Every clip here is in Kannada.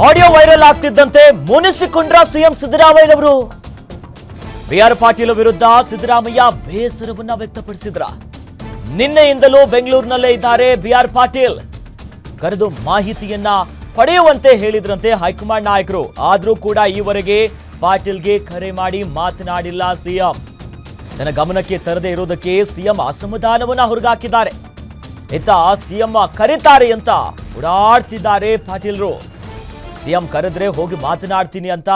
ಆಡಿಯೋ ವೈರಲ್ ಆಗ್ತಿದ್ದಂತೆ ಮುನಿಸಿಕೊಂಡ್ರ ಸಿಎಂ ಸಿದ್ದರಾಮಯ್ಯನವರು. ಬಿಆರ್ ಪಾಟೀಲ್ ವಿರುದ್ಧ ಸಿದ್ದರಾಮಯ್ಯ ಬೇಸರವನ್ನ ವ್ಯಕ್ತಪಡಿಸಿದ್ರ. ನಿನ್ನೆಯಿಂದಲೂ ಬೆಂಗಳೂರಿನಲ್ಲೇ ಇದ್ದಾರೆ ಬಿಆರ್ ಪಾಟೀಲ್. ಕರೆದು ಮಾಹಿತಿಯನ್ನ ಪಡೆಯುವಂತೆ ಹೇಳಿದ್ರಂತೆ ಹೈಕಮಾಂಡ್ ನಾಯಕರು. ಆದ್ರೂ ಕೂಡ ಈವರೆಗೆ ಪಾಟೀಲ್ಗೆ ಕರೆ ಮಾಡಿ ಮಾತನಾಡಿಲ್ಲ ಸಿಎಂ. ತನ್ನ ಗಮನಕ್ಕೆ ತರದೇ ಇರುವುದಕ್ಕೆ ಸಿಎಂ ಅಸಮಾಧಾನವನ್ನ ಹೊರಗಾಕಿದ್ದಾರೆ. ಇತ್ತ ಸಿಎಂ ಕರೀತಾರೆ ಅಂತ ಓಡಾಡ್ತಿದ್ದಾರೆ ಪಾಟೀಲ್ರು. ಸಿಎಂ ಕರೆದ್ರೆ ಹೋಗಿ ಮಾತನಾಡ್ತೀನಿ ಅಂತ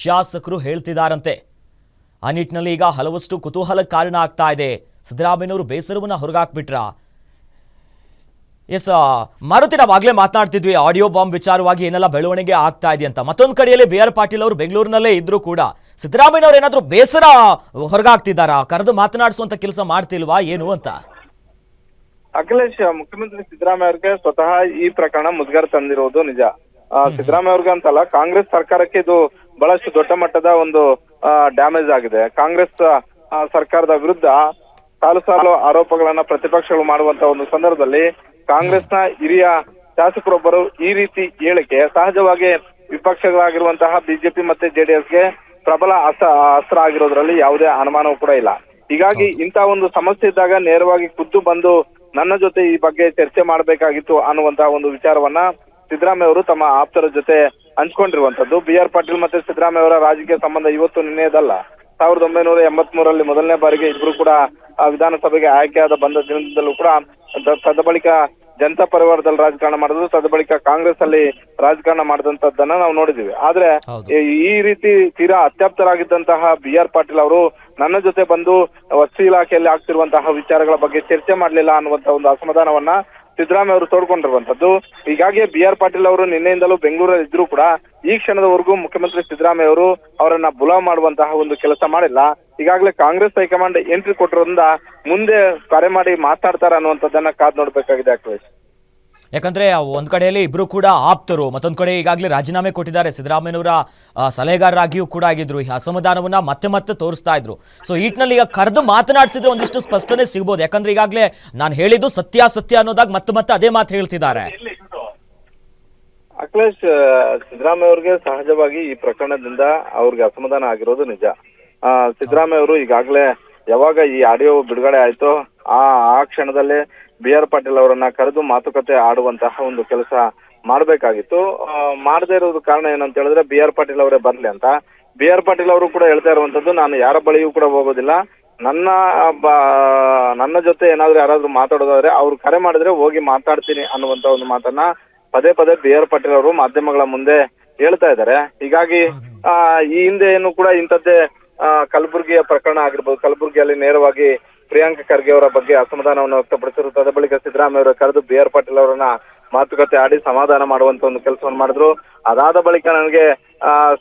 ಶಾಸಕರು ಹೇಳ್ತಿದ್ದಾರಂತೆ. ಆ ನಿಟ್ಟಿನಲ್ಲಿ ಈಗ ಹಲವಷ್ಟು ಕುತೂಹಲಕ್ಕೆ ಕಾರಣ ಆಗ್ತಾ ಇದೆ. ಸಿದ್ದರಾಮಯ್ಯನವರು ಬೇಸರವನ್ನ ಹೊರಗಾಕ್ಬಿಟ್ರ. ಎಸ್ ಮಾರುತಿ, ನಾವಾಗಲೇ ಮಾತನಾಡ್ತಿದ್ವಿ ಆಡಿಯೋ ಬಾಂಬ್ ವಿಚಾರವಾಗಿ ಏನೆಲ್ಲ ಬೆಳವಣಿಗೆ ಆಗ್ತಾ ಇದೆ ಅಂತ. ಮತ್ತೊಂದು ಕಡೆಯಲ್ಲಿ ಬಿಆರ್ ಪಾಟೀಲ್ ಅವರು ಬೆಂಗಳೂರಿನಲ್ಲೇ ಇದ್ರು ಕೂಡ ಸಿದ್ದರಾಮಯ್ಯನವರು ಏನಾದರೂ ಬೇಸರ ಹೊರಗಾಗ್ತಿದ್ದಾರಾ? ಕರೆದು ಮಾತನಾಡಿಸುವಂತ ಕೆಲಸ ಮಾಡ್ತಿಲ್ವಾ ಏನು ಅಂತ? ಅಖಿಲೇಶ್, ಮುಖ್ಯಮಂತ್ರಿ ಸಿದ್ದರಾಮಯ್ಯ ಅವರಿಗೆ ಸ್ವತಃ ಈ ಪ್ರಕರಣ ಮುಜುಗರ ತಂದಿರುವುದು ನಿಜ. ಸಿದ್ದರಾಮಯ್ಯ ಅವ್ರಿಗೆ ಅಂತಲ್ಲ, ಕಾಂಗ್ರೆಸ್ ಸರ್ಕಾರಕ್ಕೆ ಇದು ಬಹಳಷ್ಟು ದೊಡ್ಡ ಮಟ್ಟದ ಒಂದು ಡ್ಯಾಮೇಜ್ ಆಗಿದೆ. ಕಾಂಗ್ರೆಸ್ ಸರ್ಕಾರದ ವಿರುದ್ಧ ಸಾಲು ಸಾಲು ಆರೋಪಗಳನ್ನ ಪ್ರತಿಪಕ್ಷಗಳು ಮಾಡುವಂತ ಒಂದು ಸಂದರ್ಭದಲ್ಲಿ ಕಾಂಗ್ರೆಸ್ನ ಹಿರಿಯ ಶಾಸಕರೊಬ್ಬರು ಈ ರೀತಿ ಹೇಳಿಕೆ ಸಹಜವಾಗಿ ವಿಪಕ್ಷಗಳಾಗಿರುವಂತಹ ಬಿಜೆಪಿ ಮತ್ತೆ ಜೆಡಿಎಸ್ಗೆ ಪ್ರಬಲ ಅಸ್ತ್ರ ಆಗಿರೋದ್ರಲ್ಲಿ ಯಾವುದೇ ಅನುಮಾನವೂ ಕೂಡ ಇಲ್ಲ. ಹೀಗಾಗಿ ಇಂತಹ ಒಂದು ಸಮಸ್ಯೆ ಇದ್ದಾಗ ನೇರವಾಗಿ ಖುದ್ದು ಬಂದು ನನ್ನ ಜೊತೆ ಈ ಬಗ್ಗೆ ಚರ್ಚೆ ಮಾಡಬೇಕಾಗಿತ್ತು ಅನ್ನುವಂತಹ ಒಂದು ವಿಚಾರವನ್ನ ಸಿದ್ದರಾಮಯ್ಯ ಅವರು ತಮ್ಮ ಆಪ್ತರ ಜೊತೆ ಹಂಚ್ಕೊಂಡಿರುವಂತದ್ದು. ಬಿಆರ್ ಪಾಟೀಲ್ ಮತ್ತೆ ಸಿದ್ದರಾಮಯ್ಯ ಅವರ ರಾಜಕೀಯ ಸಂಬಂಧ ಇವತ್ತು ನಿನ್ನೆದಲ್ಲ. 1983ರಲ್ಲಿ ಮೊದಲನೇ ಬಾರಿಗೆ ಇಬ್ರು ಕೂಡ ವಿಧಾನಸಭೆಗೆ ಆಯ್ಕೆಯಾದ ಬಂದ ದಿನದಿಂದಲೂ ಕೂಡ ತದ ಬಳಿಕ ಜನತಾ ಪರಿವಾರದಲ್ಲಿ ರಾಜಕಾರಣ ಮಾಡಿದ್ರು, ತದ ಬಳಿಕ ಕಾಂಗ್ರೆಸ್ ಅಲ್ಲಿ ರಾಜಕಾರಣ ಮಾಡಿದಂತದ್ದನ್ನ ನಾವು ನೋಡಿದೀವಿ. ಆದ್ರೆ ಈ ರೀತಿ ತೀರಾ ಅತ್ಯಾಪ್ತರಾಗಿದ್ದಂತಹ ಬಿಆರ್ ಪಾಟೀಲ್ ಅವರು ನನ್ನ ಜೊತೆ ಬಂದು ವಸ್ತು ಇಲಾಖೆಯಲ್ಲಿ ಆಗ್ತಿರುವಂತಹ ವಿಚಾರಗಳ ಬಗ್ಗೆ ಚರ್ಚೆ ಮಾಡ್ಲಿಲ್ಲ ಅನ್ನುವಂತ ಒಂದು ಅಸಮಾಧಾನವನ್ನ ಸಿದ್ದರಾಮಯ್ಯ ಅವರು ತೋಡ್ಕೊಂಡಿರುವಂತದ್ದು. ಹೀಗಾಗಿ ಬಿಆರ್ ಪಾಟೀಲ್ ಅವರು ನಿನ್ನೆಯಿಂದಲೂ ಬೆಂಗಳೂರಲ್ಲಿ ಇದ್ರು ಕೂಡ ಈ ಕ್ಷಣದವರೆಗೂ ಮುಖ್ಯಮಂತ್ರಿ ಸಿದ್ದರಾಮಯ್ಯ ಅವರು ಅವರನ್ನ ಬುಲಾವ್ ಮಾಡುವಂತಹ ಒಂದು ಕೆಲಸ ಮಾಡಿಲ್ಲ. ಈಗಾಗಲೇ ಕಾಂಗ್ರೆಸ್ ಹೈಕಮಾಂಡ್ ಎಂಟ್ರಿ ಕೊಟ್ಟಿರೋದ್ರಿಂದ ಮುಂದೆ ಕರೆ ಮಾಡಿ ಮಾತಾಡ್ತಾರ ಅನ್ನುವಂಥದ್ದನ್ನ ಕಾದ್ ನೋಡ್ಬೇಕಾಗಿದೆ ಅಖಿಲೇಶ್. ಯಾಕಂದ್ರೆ ಒಂದ್ ಕಡೆಯಲ್ಲಿ ಇಬ್ರು ಕೂಡ ಆಪ್ತರು, ಮತ್ತೊಂದ್ ಕಡೆ ಈಗಾಗಲೇ ರಾಜೀನಾಮೆ ಕೊಟ್ಟಿದ್ದಾರೆ. ಸಿದ್ದರಾಮಯ್ಯನವರ ಸಲಹೆಗಾರರಾಗಿಯೂ ಕೂಡ ಆಗಿದ್ರು. ಈ ಅಸಮಾಧಾನವನ್ನ ಮತ್ತೆ ಮತ್ತೆ ತೋರಿಸ್ತಾ ಇದ್ರು. ಸೊ ಈಟ್ನಲ್ಲಿ ಈಗ ಕರೆದು ಮಾತನಾಡಿಸಿದ್ರೆ ಒಂದಿಷ್ಟು ಸ್ಪಷ್ಟನೆ ಸಿಗ್ಬೋದು. ಯಾಕಂದ್ರೆ ಈಗಾಗಲೇ ನಾನು ಹೇಳಿದ್ದು ಸತ್ಯ ಅನ್ನೋದಾಗ ಮತ್ತೆ ಮತ್ತೆ ಅದೇ ಮಾತು ಹೇಳ್ತಿದ್ದಾರೆ. ಅಖಿಲೇಶ್, ಸಿದ್ದರಾಮಯ್ಯ ಅವ್ರಿಗೆ ಸಹಜವಾಗಿ ಈ ಪ್ರಕರಣದಿಂದ ಅವ್ರಿಗೆ ಅಸಮಾಧಾನ ಆಗಿರೋದು ನಿಜ. ಸಿದ್ದರಾಮಯ್ಯ ಅವರು ಈಗಾಗಲೇ ಯಾವಾಗ ಈ ಆಡಿಯೋ ಬಿಡುಗಡೆ ಆಯ್ತೋ ಆ ಕ್ಷಣದಲ್ಲೇ ಬಿಆರ್ ಪಾಟೀಲ್ ಅವರನ್ನ ಕರೆದು ಮಾತುಕತೆ ಆಡುವಂತಹ ಒಂದು ಕೆಲಸ ಮಾಡ್ಬೇಕಾಗಿತ್ತು. ಮಾಡದೇ ಇರೋದು ಕಾರಣ ಏನಂತ ಹೇಳಿದ್ರೆ ಬಿಆರ್ ಪಾಟೀಲ್ ಅವರೇ ಬರ್ಲಿ ಅಂತ. ಬಿಆರ್ ಪಾಟೀಲ್ ಅವರು ಕೂಡ ಹೇಳ್ತಾ ಇರುವಂತದ್ದು, ನಾನು ಯಾರ ಬಳಿಯೂ ಕೂಡ ಹೋಗೋದಿಲ್ಲ, ನನ್ನ ಜೊತೆ ಏನಾದ್ರು ಯಾರಾದ್ರೂ ಮಾತಾಡೋದಾದ್ರೆ ಅವ್ರು ಕರೆ ಮಾಡಿದ್ರೆ ಹೋಗಿ ಮಾತಾಡ್ತೀನಿ ಅನ್ನುವಂತ ಒಂದು ಮಾತನ್ನ ಪದೇ ಪದೇ ಬಿಆರ್ ಪಾಟೀಲ್ ಅವರು ಮಾಧ್ಯಮಗಳ ಮುಂದೆ ಹೇಳ್ತಾ ಇದ್ದಾರೆ. ಹೀಗಾಗಿ ಈ ಹಿಂದೆ ಏನು ಕೂಡ ಇಂಥದ್ದೇ ಕಲಬುರಗಿಯ ಪ್ರಕರಣ ಆಗಿರ್ಬೋದು. ಕಲಬುರಗಿಯಲ್ಲಿ ನೇರವಾಗಿ ಪ್ರಿಯಾಂಕ ಖರ್ಗೆ ಅವರ ಬಗ್ಗೆ ಅಸಮಾಧಾನವನ್ನು ವ್ಯಕ್ತಪಡಿಸಿದ್ರು. ತದ ಬಳಿಕ ಸಿದ್ದರಾಮಯ್ಯ ಅವರು ಕರೆದು ಬಿಆರ್ ಪಾಟೀಲ್ ಅವರನ್ನ ಮಾತುಕತೆ ಆಡಿ ಸಮಾಧಾನ ಮಾಡುವಂತ ಒಂದು ಕೆಲಸವನ್ನು ಮಾಡಿದ್ರು. ಅದಾದ ಬಳಿಕ ನನಗೆ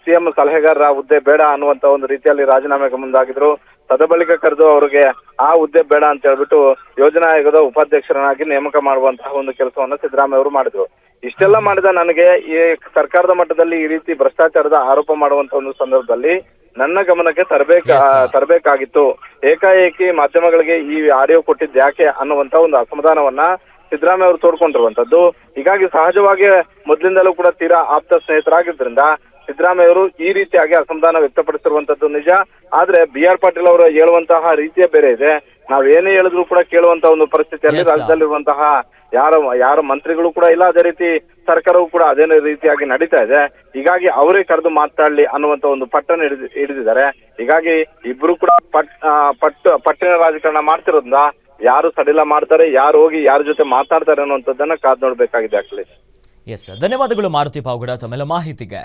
ಸಿಎಂ ಸಲಹೆಗಾರರ ಹುದ್ದೆ ಬೇಡ ಅನ್ನುವಂತ ಒಂದು ರೀತಿಯಲ್ಲಿ ರಾಜೀನಾಮೆಗೆ ಮುಂದಾಗಿದ್ರು. ತದ ಬಳಿಕ ಕರೆದು ಅವರಿಗೆ ಆ ಹುದ್ದೆ ಬೇಡ ಅಂತ ಹೇಳ್ಬಿಟ್ಟು ಯೋಜನಾ ಆಯೋಗದ ಉಪಾಧ್ಯಕ್ಷರನ್ನಾಗಿ ನೇಮಕ ಮಾಡುವಂತಹ ಒಂದು ಕೆಲಸವನ್ನ ಸಿದ್ದರಾಮಯ್ಯ ಅವರು ಮಾಡಿದ್ರು. ಇಷ್ಟೆಲ್ಲ ಮಾಡಿದ ನನಗೆ ಈ ಸರ್ಕಾರದ ಮಟ್ಟದಲ್ಲಿ ಈ ರೀತಿ ಭ್ರಷ್ಟಾಚಾರದ ಆರೋಪ ಮಾಡುವಂತ ಒಂದು ಸಂದರ್ಭದಲ್ಲಿ ನನ್ನ ಗಮನಕ್ಕೆ ತರಬೇಕಾಗಿತ್ತು. ಏಕಾಏಕಿ ಮಾಧ್ಯಮಗಳಿಗೆ ಈ ಆಡಿಯೋ ಕೊಟ್ಟಿದ್ದು ಯಾಕೆ ಅನ್ನುವಂತ ಒಂದು ಅಸಮಾಧಾನವನ್ನ ಸಿದ್ದರಾಮಯ್ಯ ಅವರು ತೋಡ್ಕೊಂಡಿರುವಂತದ್ದು. ಹೀಗಾಗಿ ಸಹಜವಾಗಿ ಮೊದಲಿಂದಲೂ ಕೂಡ ತೀರಾ ಆಪ್ತ ಸ್ನೇಹಿತರಾಗಿದ್ದರಿಂದ ಸಿದ್ದರಾಮಯ್ಯ ಅವರು ಈ ರೀತಿಯಾಗಿ ಅಸಮಾಧಾನ ವ್ಯಕ್ತಪಡಿಸಿರುವಂತದ್ದು ನಿಜ. ಆದ್ರೆ ಬಿಆರ್ ಪಾಟೀಲ್ ಅವರು ಹೇಳುವಂತಹ ರೀತಿಯೇ ಬೇರೆ ಇದೆ. ನಾವೇನೇ ಹೇಳಿದ್ರು ಕೂಡ ಕೇಳುವಂತಹ ಒಂದು ಪರಿಸ್ಥಿತಿಯಲ್ಲಿ ರಾಜ್ಯದಲ್ಲಿರುವಂತಹ ಯಾರ ಮಂತ್ರಿಗಳು ಕೂಡ ಇಲ್ಲ, ಅದೇ ರೀತಿ ಸರ್ಕಾರವು ಕೂಡ ಅದೇ ರೀತಿಯಾಗಿ ನಡೀತಾ ಇದೆ. ಹೀಗಾಗಿ ಅವರೇ ಕರೆದು ಮಾತಾಡ್ಲಿ ಅನ್ನುವಂತ ಒಂದು ಪಟ್ಟನ್ನು ಹಿಡಿದಿದ್ದಾರೆ. ಹೀಗಾಗಿ ಇಬ್ರು ಕೂಡ ಪಟ್ಟಿನ ರಾಜಕಾರಣ ಮಾಡ್ತಿರೋದ್ರಿಂದ ಯಾರು ಸಡಿಲ ಮಾಡ್ತಾರೆ, ಯಾರು ಹೋಗಿ ಯಾರ ಜೊತೆ ಮಾತಾಡ್ತಾರೆ ಅನ್ನುವಂಥದ್ದನ್ನ ಕಾದ್ ನೋಡ್ಬೇಕಾಗಿದೆ ಅಖಿಲೇಶ್. ಎಸ್, ಧನ್ಯವಾದಗಳು ಮಾರುತಿ ಪಾವಗಡ ತಮ್ಮೆಲ್ಲ ಮಾಹಿತಿಗೆ.